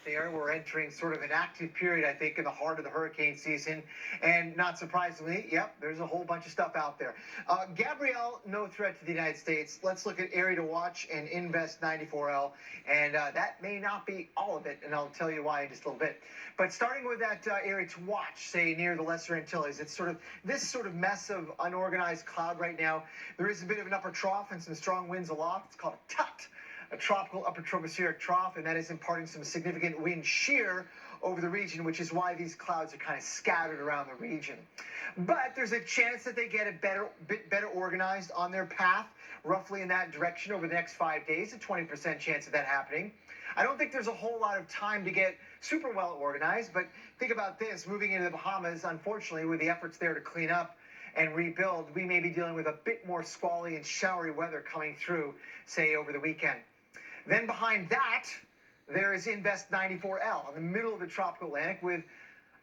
there. We're entering sort of an active period, I think, in the heart of the hurricane season. And not surprisingly, yep, there's a whole bunch of stuff out there. Gabrielle, no threat to the United States. Let's look at area to watch and Invest 94L. And that may not be all of it, and I'll tell you why in just a little bit. But starting with that area to watch, say near the Lesser Antilles, it's sort of this sort of mess of unorganized cloud right now. There is a bit of an upper trough and some strong winds aloft. It's called a TUT, a tropical upper tropospheric trough, and that is imparting some significant wind shear over the region, which is why these clouds are kind of scattered around the region. But there's a chance that they get a bit better organized on their path, roughly in that direction over the next 5 days, a 20% chance of that happening. I don't think there's a whole lot of time to get super well organized, but think about this. Moving into the Bahamas, unfortunately, with the efforts there to clean up and rebuild, we may be dealing with a bit more squally and showery weather coming through, say, over the weekend. Then behind that, there is Invest 94L in the middle of the tropical Atlantic with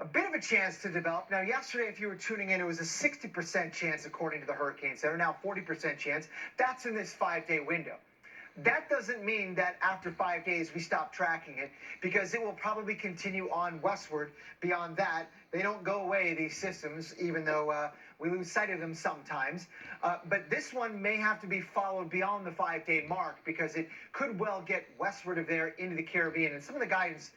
a bit of a chance to develop. Now, yesterday, if you were tuning in, it was a 60% chance, according to the Hurricane Center, now 40% chance. That's in this 5-day window. That doesn't mean that after 5 days we stop tracking it, because it will probably continue on westward. Beyond that, they don't go away, these systems, even though we lose sight of them sometimes. But this one may have to be followed beyond the 5-day mark, because it could well get westward of there into the Caribbean. And some of the guidance,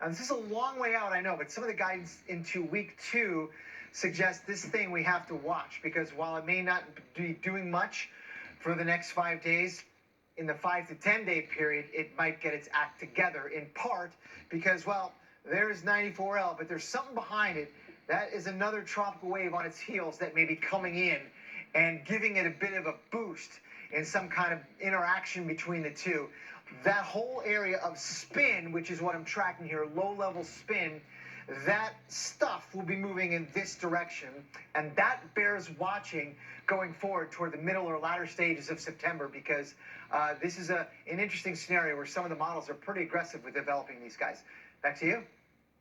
this is a long way out, I know, but some of the guidance into week 2 suggests this thing we have to watch, because while it may not be doing much for the next 5 days, in the 5 to 10 day period, it might get its act together, in part because, well, there's 94L, but there's something behind it. That is another tropical wave on its heels that may be coming in and giving it a bit of a boost in some kind of interaction between the two. That whole area of spin, which is what I'm tracking here, low-level spin, that stuff will be moving in this direction, and that bears watching going forward toward the middle or latter stages of September, because this is an interesting scenario where some of the models are pretty aggressive with developing these guys. Back to you.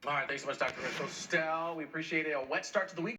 All right, thanks so much, Dr. Rachel Stell. We appreciate it. A wet start to the week.